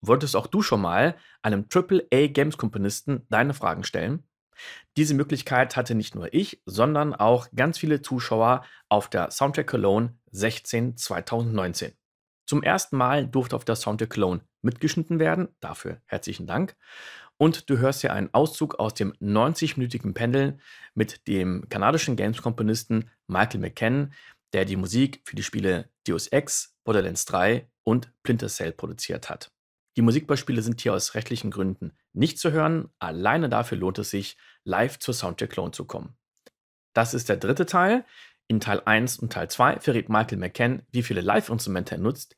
Wolltest auch du schon mal einem AAA-Games-Komponisten deine Fragen stellen? Diese Möglichkeit hatte nicht nur ich, sondern auch ganz viele Zuschauer auf der SoundtrackCologne 16 2019. Zum ersten Mal durfte auf der SoundtrackCologne mitgeschnitten werden, dafür herzlichen Dank. Und du hörst hier einen Auszug aus dem 90-minütigen Panel mit dem kanadischen Games-Komponisten Michael McCann, der die Musik für die Spiele Deus Ex, Borderlands 3 und Splintercell produziert hat. Die Musikbeispiele sind hier aus rechtlichen Gründen nicht zu hören, alleine dafür lohnt es sich, live zur SoundtrackCologne zu kommen. Das ist der dritte Teil. In Teil 1 und Teil 2 verrät Michael McCann, wie viele Live-Instrumente er nutzt,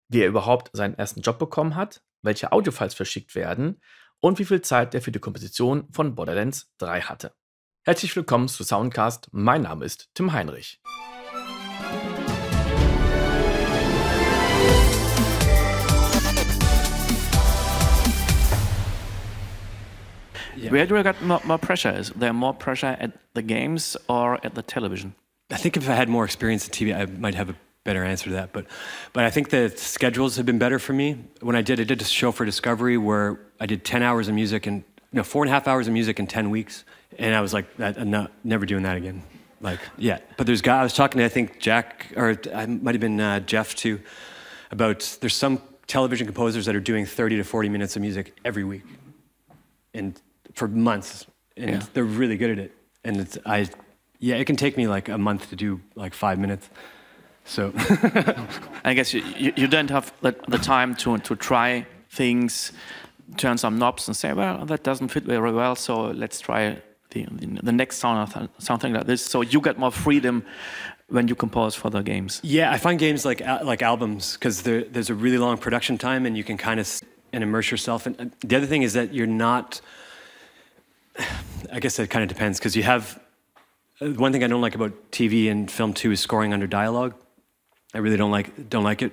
wie er überhaupt seinen ersten Job bekommen hat, welche Audiofiles verschickt werden und wie viel Zeit er für die Komposition von Borderlands 3 hatte. Herzlich willkommen zu Soundcast. Mein Name ist Tim Heinrich. Yeah. Where do I got more pressure? Is there more pressure at the games or at the television? I think if I had more experience in TV, I might have a better answer to that. But I think the schedules have been better for me. When I did a show for Discovery where I did 10 hours of music and 4.5 hours of music in 10 weeks, and I was like, I'm never doing that again. Like, yeah. But there's guy I was talking to, I think Jack, or I might have been Jeff too, about there's some television composers that are doing 30 to 40 minutes of music every week, and for months, and they're really good at it. And it can take me like a month to do like 5 minutes. So I guess you don't have the time to try things, turn some knobs and say, well, that doesn't fit very well, so let's try the next something like this. So you get more freedom when you compose for the games. Yeah, I find games like albums, because there's a really long production time and you can kind of and immerse yourself. And the other thing is that you're not, I guess it kind of depends, because you have, one thing I don't like about TV and film too is scoring under dialogue. I really don't like it.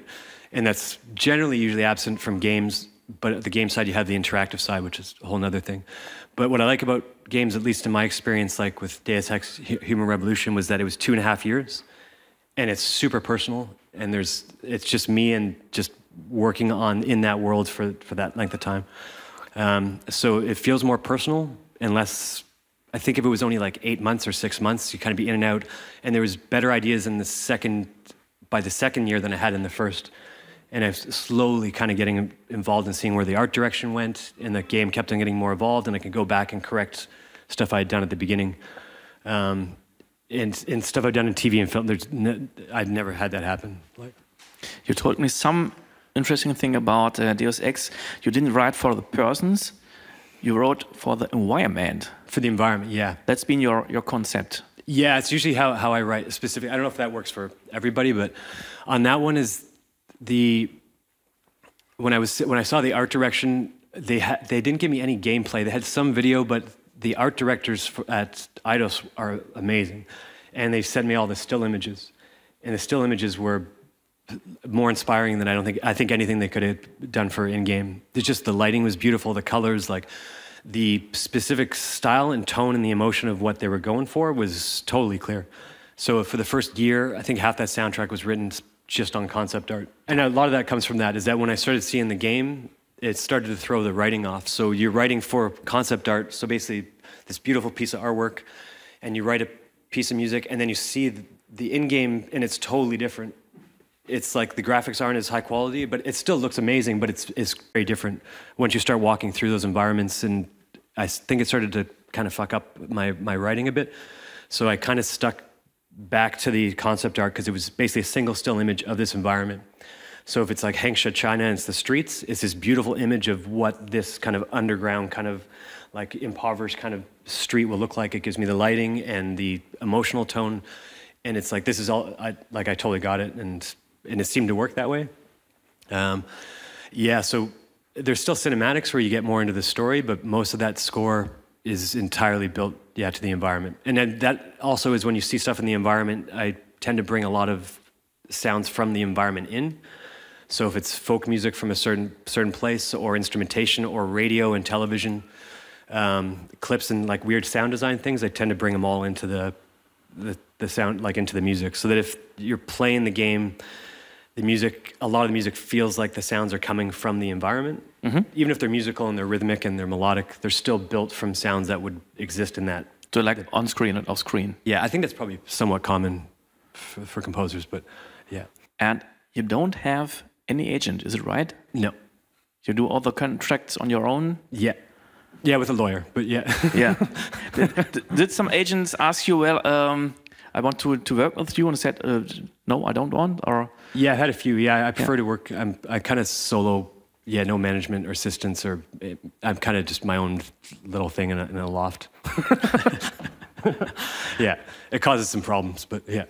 And that's generally usually absent from games, but at the game side you have the interactive side, which is a whole other thing. But what I like about games, at least in my experience, like with Deus Ex Human Revolution, was that it was 2.5 years, and it's super personal, and it's just me and just working in that world for that length of time. So it feels more personal, unless, I think if it was only like 8 months or 6 months, you kind of be in and out, and there was better ideas by the second year than I had in the first. And I was slowly kind of getting involved in seeing where the art direction went, and the game kept on getting more evolved, and I could go back and correct stuff I had done at the beginning. And stuff I've done in TV and film, I'd never had that happen. You told me some interesting thing about Deus Ex. You didn't write for the persons, you wrote for the environment. For the environment, yeah. That's been your concept. Yeah, it's usually how I write specifically. I don't know if that works for everybody, but on that one is when I saw the art direction, they didn't give me any gameplay. They had some video, but the art directors at Eidos are amazing, and they sent me all the still images, and the still images were more inspiring than I think anything they could have done for in-game. It's just the lighting was beautiful, the colors, like the specific style and tone and the emotion of what they were going for was totally clear. So for the first year, I think half that soundtrack was written just on concept art. And a lot of that comes from that, is that when I started seeing the game, it started to throw the writing off. So you're writing for concept art, so basically this beautiful piece of artwork, and you write a piece of music, and then you see the in-game, and it's totally different. It's like the graphics aren't as high quality, but it still looks amazing, but it's very different once you start walking through those environments. And I think it started to kind of fuck up my writing a bit. So I kind of stuck back to the concept art, because it was basically a single still image of this environment. So if it's like Hengsha, China, and it's the streets, it's this beautiful image of what this kind of underground, kind of like impoverished kind of street will look like. It gives me the lighting and the emotional tone. And it's like, this is all, I totally got it. And it seemed to work that way. So there's still cinematics where you get more into the story, but most of that score is entirely built, to the environment. And then that also is when you see stuff in the environment, I tend to bring a lot of sounds from the environment in. So if it's folk music from a certain place, or instrumentation, or radio and television, clips and like weird sound design things, I tend to bring them all into the sound, like into the music, so that if you're playing the game, a lot of the music feels like the sounds are coming from the environment, Even if they're musical and they're rhythmic and they're melodic, they're still built from sounds that would exist in that. So like on screen and off screen. Yeah, I think that's probably somewhat common for composers, but yeah. And you don't have any agent, is it right? No. You do all the contracts on your own? Yeah. Yeah, with a lawyer, but yeah. Yeah. Did some agents ask you, well, I want to work with you, and said, no, I don't want, or? Yeah, I've had a few. Yeah, I prefer to work. I kind of solo. Yeah, no management or assistants, or I'm kind of just my own little thing in a loft. Yeah, it causes some problems, but yeah.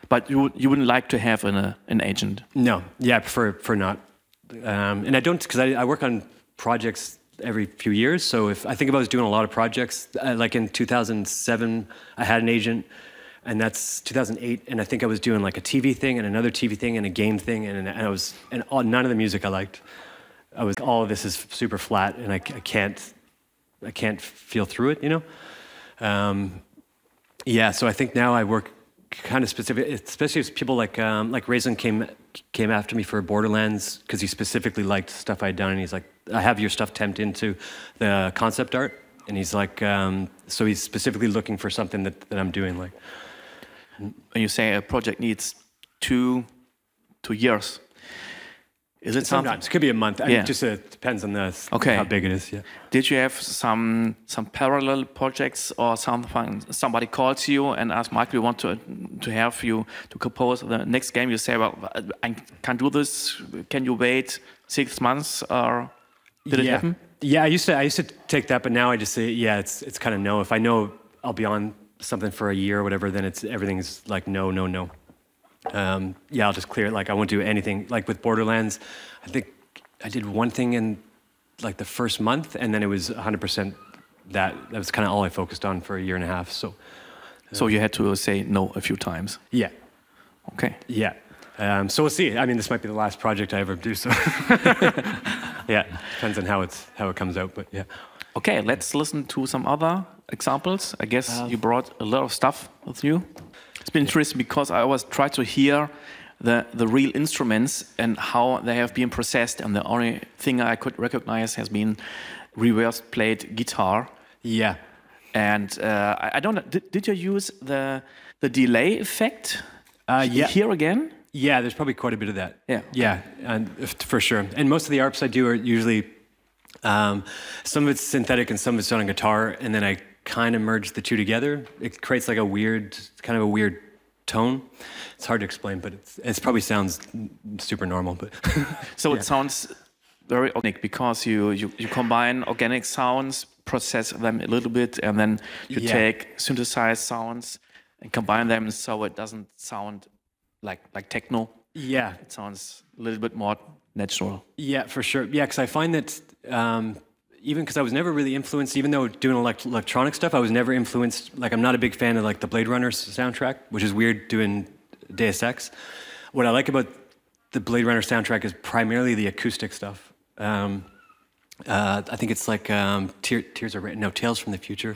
But you wouldn't like to have an agent? No. Yeah, I prefer not. And I don't, because I work on projects every few years. So if I was doing a lot of projects, like in 2007, I had an agent, and that's 2008. And I think I was doing like a TV thing and another TV thing and a game thing, and none of the music I liked. All of this is super flat, and I can't feel through it, you know. Yeah, so I think now I work kind of specific, especially as people like Raisin came after me for Borderlands because he specifically liked stuff I'd done, and he's like, I have your stuff temped into the concept art, and he's like, so he's specifically looking for something that I'm doing. Like, when you say a project needs 2 years, is it sometimes? It could be a month. Yeah. I mean, it just depends on how big it is. Yeah. Did you have some parallel projects or something? Somebody calls you and asks, Michael, we want to have you to compose the next game. You say, well, I can't do this. Can you wait 6 months? Or did it happen? Yeah, I used to take that, but now I just say, yeah, it's kind of no. If I know I'll be on something for a year or whatever, then everything's like no. Yeah, I'll just clear it. Like, I won't do anything. Like with Borderlands, I think I did one thing in like the first month, and then it was 100% that was kind of all I focused on for a year and a half. So you had to say no a few times. Yeah. Okay. Yeah. So we'll see. I mean, this might be the last project I ever do. So yeah, depends on how it comes out. But yeah. Okay, let's listen to some other examples. I guess you brought a lot of stuff with you. It's been interesting because I always try to hear the real instruments and how they have been processed, and the only thing I could recognize has been reverse played guitar. Yeah. And I don't know, did you use the delay effect here again? Yeah, there's probably quite a bit of that. Yeah. Yeah, and for sure. And most of the ARPs I do are usually, some of it's synthetic and some of it's on a guitar, and then I kind of merge the two together. It creates like a weird tone. It's hard to explain, but it probably sounds super normal. But so yeah. It sounds very organic because you combine organic sounds, process them a little bit, and then you take synthesized sounds and combine them so it doesn't sound like techno. Yeah, it sounds a little bit more natural. Yeah, for sure. Yeah, because I find that even because I was never really influenced, even though doing electronic stuff, I was never influenced. Like, I'm not a big fan of like the Blade Runner soundtrack, which is weird doing Deus Ex. What I like about the Blade Runner soundtrack is primarily the acoustic stuff. I think it's like Tales from the Future.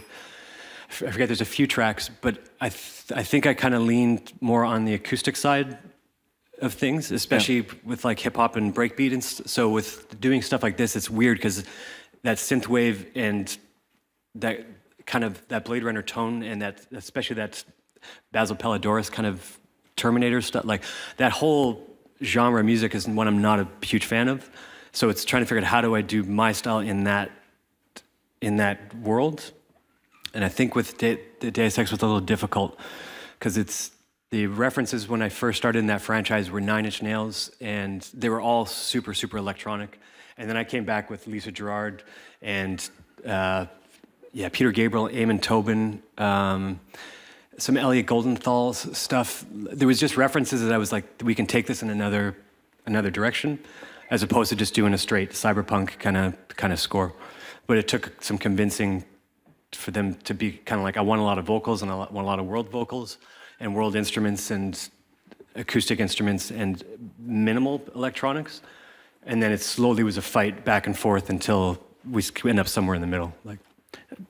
I forget, there's a few tracks, but I think I kind of leaned more on the acoustic side of things, especially with like hip hop and breakbeat. And so with doing stuff like this, it's weird because that synth wave and that kind of that Blade Runner tone, and that especially that Basil Palladorus kind of Terminator stuff, like that whole genre of music is one I'm not a huge fan of. So it's trying to figure out how do I do my style in that world. And I think with the Deus Ex was a little difficult because it's the references when I first started in that franchise were 9 Inch Nails, and they were all super, super electronic. And then I came back with Lisa Gerrard and Peter Gabriel, Eamon Tobin, some Elliot Goldenthal's stuff. There was just references that I was like, we can take this in another direction, as opposed to just doing a straight cyberpunk kind of score. But it took some convincing for them to be kind of like, I want a lot of vocals and I want a lot of world vocals and world instruments and acoustic instruments and minimal electronics. And then it slowly was a fight back and forth until we end up somewhere in the middle. Like,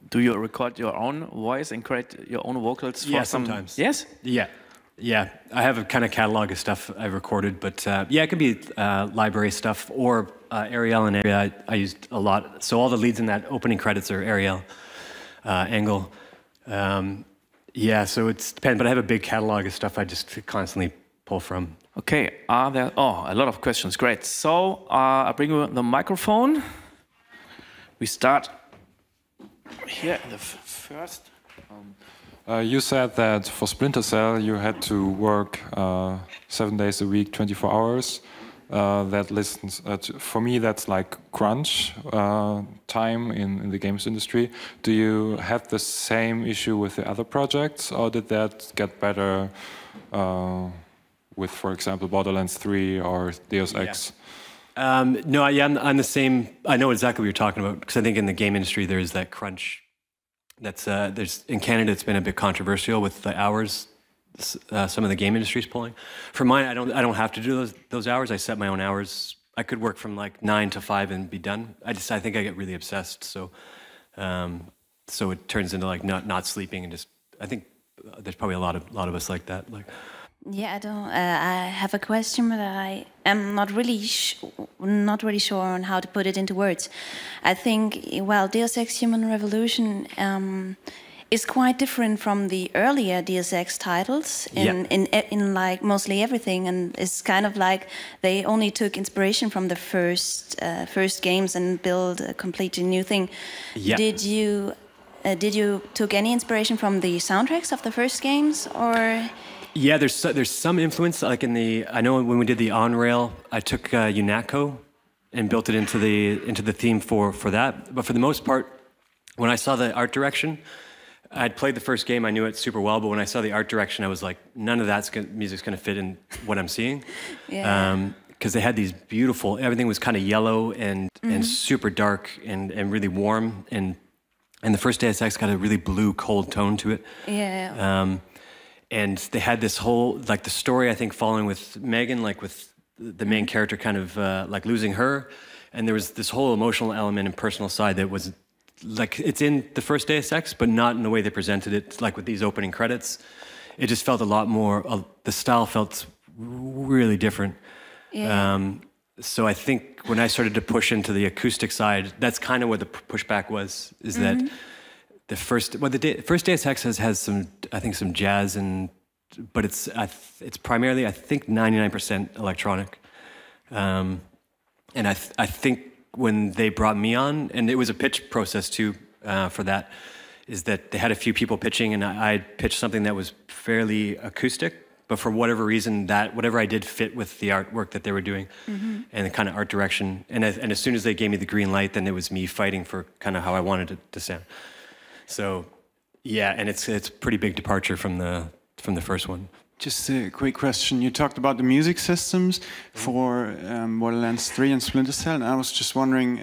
do you record your own voice and create your own vocals? Yeah, sometimes. Yes? Yeah. Yeah, I have a kind of catalog of stuff I've recorded, but yeah, it could be library stuff or Ariel and Area I used a lot. So all the leads in that opening credits are Ariel, Angle. Yeah, so it's depends, but I have a big catalog of stuff I just constantly pull from. Okay, are there, a lot of questions, great. So I bring you the microphone. We start here in the first. You said that for Splinter Cell you had to work 7 days a week, 24 hours. That listens for me. That's like crunch time in the games industry. Do you have the same issue with the other projects, or did that get better with, for example, Borderlands 3 or Deus Ex? No, yeah, I'm the same. I know exactly what you're talking about because I think in the game industry there's that crunch. That's there's in Canada it's been a bit controversial with the hours some of the game industry is pulling. For mine, I don't have to do those hours. I set my own hours. I could work from like 9 to 5 and be done. I think I get really obsessed, so so it turns into like not sleeping and just. I think there's probably a lot of us like that. Like. Yeah, I don't. I have a question, but I am not really sure on how to put it into words. I think, well, Deus Ex: Human Revolution is quite different from the earlier Deus Ex titles in like mostly everything, and it's kind of like they only took inspiration from the first games and build a completely new thing. Yeah. Did you took any inspiration from the soundtracks of the first games, or? Yeah, there's some influence. Like I know when we did the on rail, I took UNATCO and built it into the theme for that. But for the most part, when I saw the art direction, I'd played the first game, I knew it super well. But when I saw the art direction, I was like, none of that music's going to fit in what I'm seeing. Yeah. Because they had these beautiful. Everything was kind of yellow and super dark and really warm. And the first Deus Ex got a really blue, cold tone to it. Yeah. And they had this whole, like the story, I think, following with Megan, like with the main character kind of like losing her. And there was this whole emotional element and personal side that was like, it's in the first Deus Ex, but not in the way they presented it, like with these opening credits. It just felt a lot more, the style felt really different. Yeah. So I think when I started to push into the acoustic side, that's kind of where the pushback was, is that the first Deus Ex has some, I think, some jazz but it's primarily, I think, 99% electronic, and I think when they brought me on, and it was a pitch process too for that, is that they had a few people pitching, and I pitched something that was fairly acoustic, but for whatever reason, whatever I did fit with the artwork that they were doing, and the kind of art direction, and as soon as they gave me the green light, then it was me fighting for kind of how I wanted it to sound. So, yeah, and it's a pretty big departure from the first one. Just a quick question. You talked about the music systems for Borderlands 3 and Splinter Cell, and I was just wondering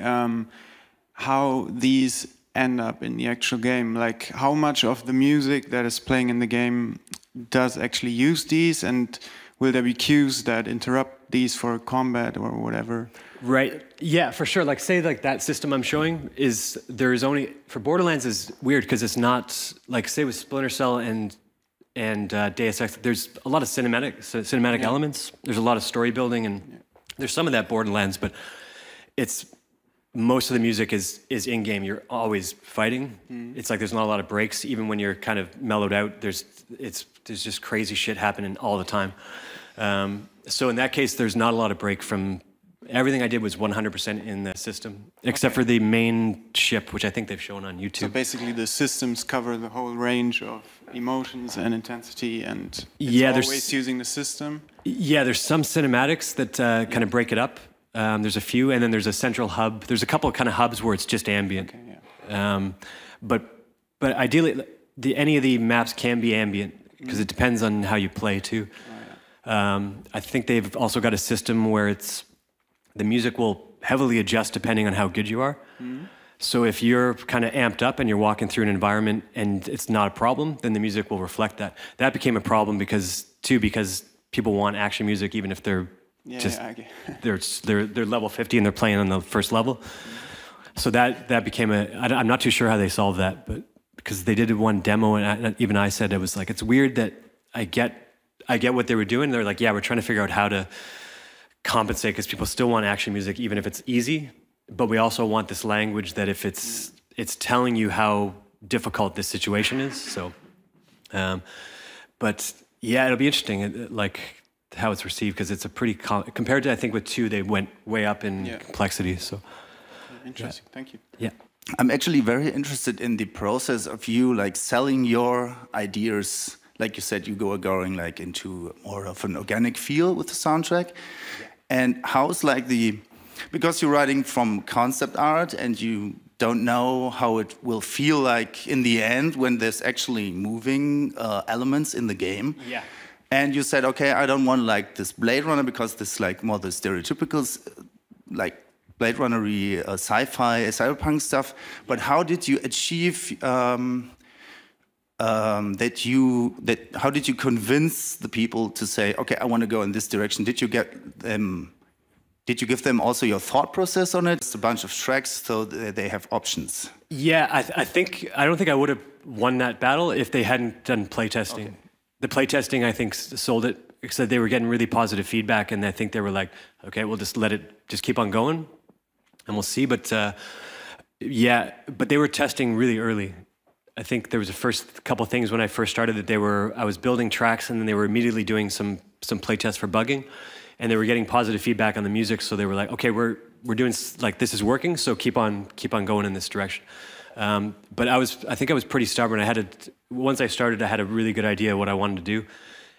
how these end up in the actual game. Like, how much of the music that is playing in the game does actually use these, and will there be cues that interrupt these for combat or whatever? Right. Yeah, for sure. Like, say, like that system I'm showing for Borderlands is weird because it's not like, say, with Splinter Cell and Deus Ex. There's a lot of cinematic elements. There's a lot of story building, and there's some of that Borderlands, but most of the music is in game. You're always fighting. It's like there's not a lot of breaks, even when you're kind of mellowed out. There's just crazy shit happening all the time. So in that case, there's not a lot of break from. Everything I did was 100% in the system, except for the main ship, which I think they've shown on YouTube. So basically the systems cover the whole range of emotions and intensity, and it's always using the system? Yeah, there's some cinematics that kind of break it up. There's a few, and then there's a central hub. There's a couple of kind of hubs where it's just ambient. Okay, yeah. But ideally, any of the maps can be ambient, because it depends on how you play, too. Oh, yeah. I think they've also got a system where the music will heavily adjust depending on how good you are. So if you're kind of amped up and you're walking through an environment and it's not a problem, then the music will reflect that. That became a problem because people want action music even if they're they're level 50 and they're playing on the first level. So that became I'm not too sure how they solved that, but because they did one demo and even I said it was like, it's weird that I get I get what they were doing. They're like, yeah, we're trying to figure out how to compensate because people still want action music, even if it's easy. But we also want this language that if it's telling you how difficult this situation is. So, but yeah, it'll be interesting, like how it's received, because it's a pretty compared to, I think with 2, they went way up in complexity. So interesting. Thank you. Yeah. I'm actually very interested in the process of you like selling your ideas. Like you said, you go going like into more of an organic feel with the soundtrack. And how's like because you're writing from concept art and you don't know how it will feel like in the end when there's actually moving elements in the game. Yeah. And you said, okay, I don't want like this Blade Runner because this like more the stereotypical like Blade Runner-y sci-fi, cyberpunk stuff. But how did you achieve how did you convince the people to say, okay, I want to go in this direction? Did you give them also your thought process on it? It's a bunch of tracks, so they have options. Yeah, I don't think I would have won that battle if they hadn't done playtesting. Okay. The playtesting, I think, sold it. Said they were getting really positive feedback, and I think they were like, okay, we'll just keep on going, and we'll see. But yeah, but they were testing really early. I think there was the first couple of things when I first started that I was building tracks, and then they were immediately doing some playtests for bugging, and they were getting positive feedback on the music. So they were like, okay, we're doing like this is working, so keep on going in this direction. But I think I was pretty stubborn. Once I started, I had a really good idea of what I wanted to do,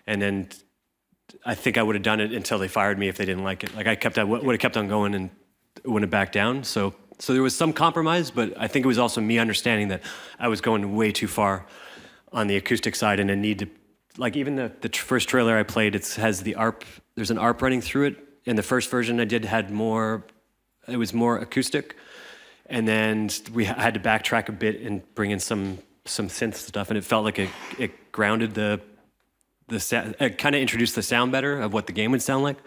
and then I think I would have done it until they fired me if they didn't like it. Like I would have kept on going and wouldn't have backed down. So there was some compromise, but I think it was also me understanding that I was going way too far on the acoustic side and a need to, like even the first trailer I played, has the ARP. There's an ARP running through it. In the first version I did it was more acoustic. And then we had to backtrack a bit and bring in some synth stuff, and it felt like it grounded it kind of introduced the sound better of what the game would sound like.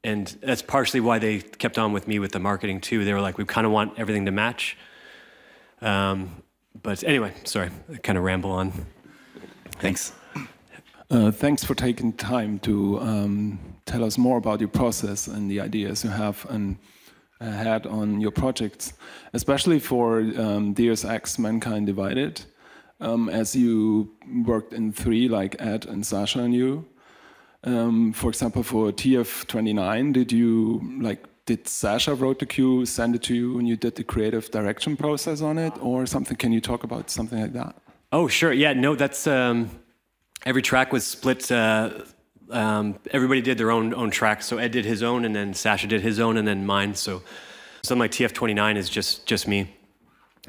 And that's partially why they kept on with me with the marketing too. They were like, we kind of want everything to match. But anyway, sorry, I kind of ramble on. Thanks. Thanks for taking time to tell us more about your process and the ideas you have and had on your projects, especially for Deus Ex: Mankind Divided, as you worked in 3, like Ed and Sasha and you. For example, for TF29, did Sasha wrote the cue, send it to you, and you did the creative direction process on it, or something? Can you talk about something like that? Oh, sure. Yeah, no, that's every track was split. Everybody did their own track. So Ed did his own, and then Sasha did his own, and then mine. So something like TF29 is just me.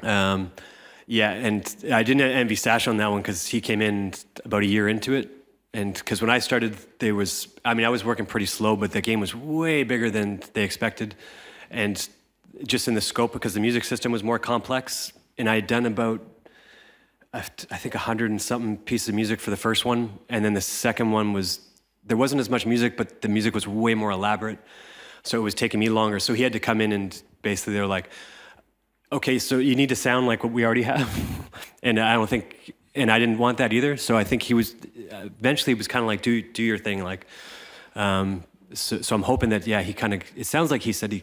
Yeah, and I didn't envy Sasha on that one because he came in about a year into it. And because when I started, I was working pretty slow, but the game was way bigger than they expected. And just in the scope, because the music system was more complex. And I had done about, I think 100 and something pieces of music for the first one. And then the second one there wasn't as much music, but the music was way more elaborate. So it was taking me longer. So he had to come in and basically they were like, okay, so you need to sound like what we already have. And I didn't want that either. So I think eventually he was kind of like, do your thing. Like, so I'm hoping that, yeah, it sounds like he said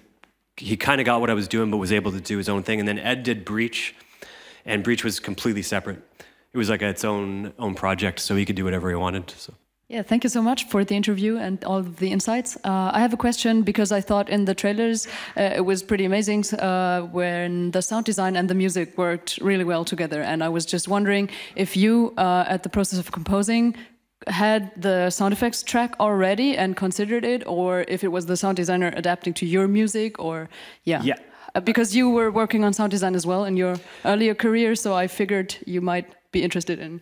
he kind of got what I was doing, but was able to do his own thing. And then Ed did Breach, and Breach was completely separate. It was like its own project, so he could do whatever he wanted. So. Yeah, thank you so much for the interview and all of the insights. I have a question because I thought in the trailers it was pretty amazing when the sound design and the music worked really well together. And I was just wondering if you, at the process of composing, had the sound effects track already and considered it, or if it was the sound designer adapting to your music, or yeah. Because you were working on sound design as well in your earlier career, so I figured you might be interested in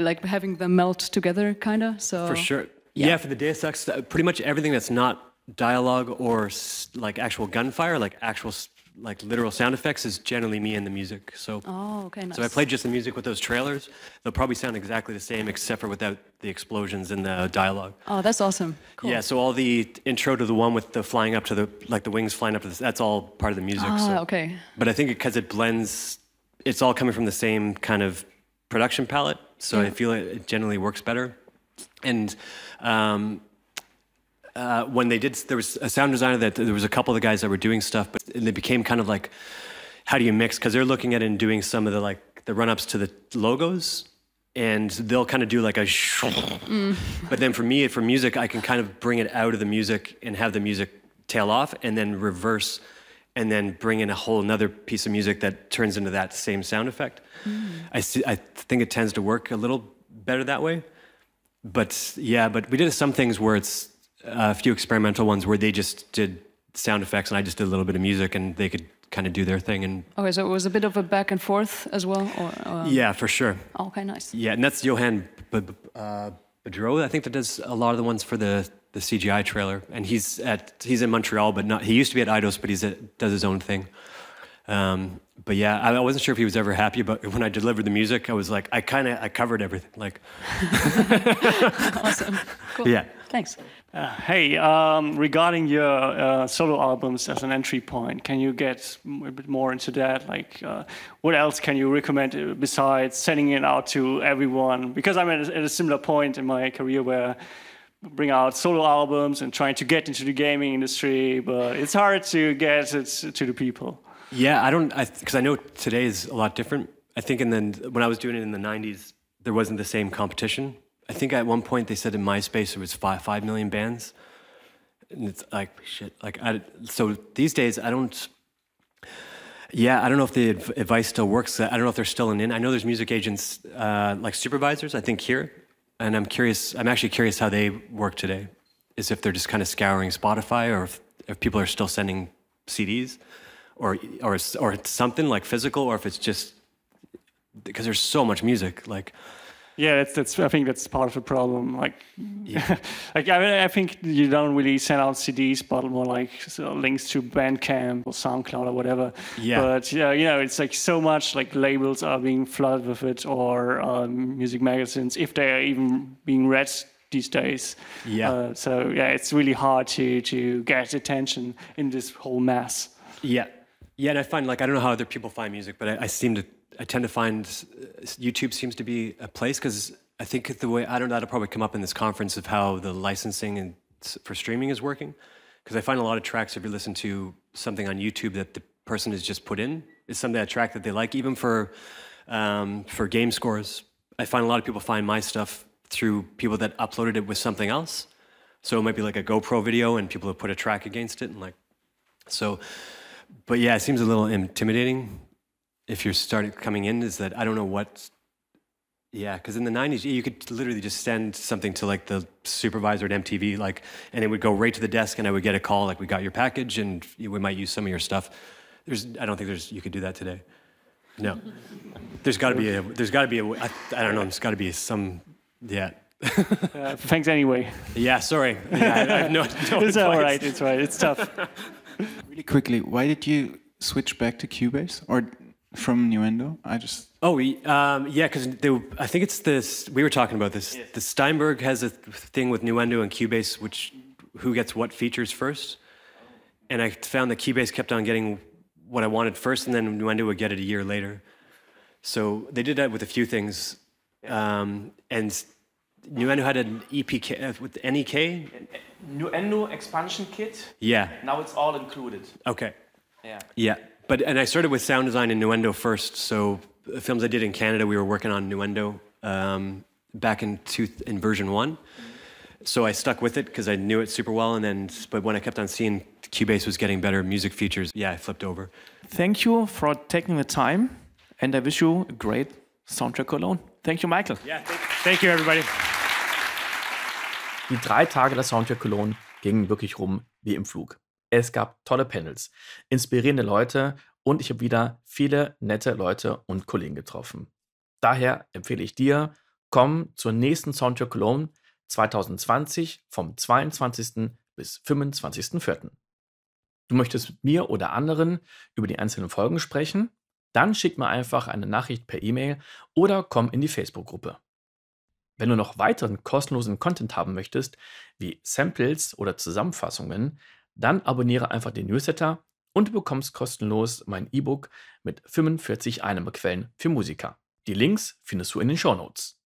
like having them melt together, kind of. So for sure, yeah. For the Deus Ex, pretty much everything that's not dialogue or like actual gunfire, like actual like literal sound effects, is generally me and the music. So okay, nice. So I played just the music with those trailers. They'll probably sound exactly the same, except for without the explosions and the dialogue. Oh, that's awesome. Cool. Yeah, so all the intro to the one with the flying up to the wings flying up to that's all part of the music. Okay. But I think because it blends, it's all coming from the same kind of production palette. So I feel it generally works better. And when they did, there was a sound designer that there was a couple of the guys that were doing stuff, but they became kind of like, how do you mix? Because they're looking at it and doing some of the run-ups to the logos, and they'll kind of do like a but then for me, for music, I can kind of bring it out of the music and have the music tail off and then reverse and then bring in a whole another piece of music that turns into that same sound effect. I think it tends to work a little better that way. But yeah, but we did some things where it's a few experimental ones where they just did sound effects and I just did a little bit of music and they could kind of do their thing. And okay, so it was a bit of a back and forth as well? Or yeah, for sure. Okay, nice. Yeah, and that's Johan Bedreau, I think, that does a lot of the ones for the CGI trailer. And he's in Montreal, but not. He used to be at Eidos, but does his own thing. But yeah, I wasn't sure if he was ever happy, but when I delivered the music, I was like, I covered everything. Like, awesome. Cool. Yeah. Thanks. Hey, regarding your solo albums as an entry point, can you get a bit more into that? Like, what else can you recommend besides sending it out to everyone? Because I'm at a similar point in my career where I bring out solo albums and trying to get into the gaming industry, but it's hard to get it to the people. Yeah, because I know today is a lot different. I think when I was doing it in the 90s, there wasn't the same competition. I think at one point they said in MySpace there was 5 million bands. And it's like, shit. So these days, I don't know if the advice still works. I don't know if they're still in. I know there's music agents, like supervisors, I think here. And I'm actually curious how they work today. Is if they're just kind of scouring Spotify or if people are still sending CDs or something like physical, or if it's just, because there's so much music, like. Yeah, I think that's part of the problem. Like, yeah. I think you don't really send out CDs, but more like links to Bandcamp or SoundCloud or whatever. Yeah. But it's like so much like labels are being flooded with it, or music magazines, if they are even being read these days. Yeah. So yeah, it's really hard to get attention in this whole mass. Yeah. Yeah, and I find, like, I don't know how other people find music, but I tend to find YouTube seems to be a place, because I think the way, I don't know, that'll probably come up in this conference of how the licensing for streaming is working. Because I find a lot of tracks, if you listen to something on YouTube that the person has just put in, is something, a track that they like. Even for game scores, I find a lot of people find my stuff through people that uploaded it with something else. So it might be like a GoPro video and people have put a track against it, and like, so, but yeah, it seems a little intimidating. If you're coming in, is that I don't know what, yeah, because in the 90s, you could literally just send something to like the supervisor at MTV, like, and it would go right to the desk and I would get a call, like, we got your package and we might use some of your stuff. I don't think you could do that today. No. There's got to be I don't know, there's got to be some, yeah. Thanks anyway. Yeah, sorry. Yeah, I have no It's all right, it's right, it's tough. Really quickly, why did you switch back to Cubase? Or from Nuendo? Yeah, because I think it's this. We were talking about this. Yes. The Steinberg has a thing with Nuendo and Cubase, who gets what features first. And I found that Cubase kept on getting what I wanted first, and then Nuendo would get it a year later. So they did that with a few things, and Nuendo had an EPK with NEK. Nuendo expansion kit. Yeah. Now it's all included. Okay. Yeah. Yeah. And I started with sound design in Nuendo first. So the films I did in Canada, we were working on Nuendo back in version 1. So I stuck with it because I knew it super well. But when I kept on seeing Cubase was getting better music features, yeah, I flipped over. Thank you for taking the time, and I wish you a great SoundtrackCologne. Thank you, Michael. Yeah, thank you, everybody. Die 3 Tage der SoundtrackCologne gingen wirklich rum wie im Flug. Es gab tolle Panels, inspirierende Leute und ich habe wieder viele nette Leute und Kollegen getroffen. Daher empfehle ich dir, komm zur nächsten SoundtrackCologne 2020 vom 22. bis 25.04. Du möchtest mit mir oder anderen über die einzelnen Folgen sprechen? Dann schick mir einfach eine Nachricht per E-Mail oder komm in die Facebook-Gruppe. Wenn du noch weiteren kostenlosen Content haben möchtest, wie Samples oder Zusammenfassungen, dann abonniere einfach den Newsletter und du bekommst kostenlos mein E-Book mit 45 Einnahmequellen für Musiker. Die Links findest du in den Shownotes.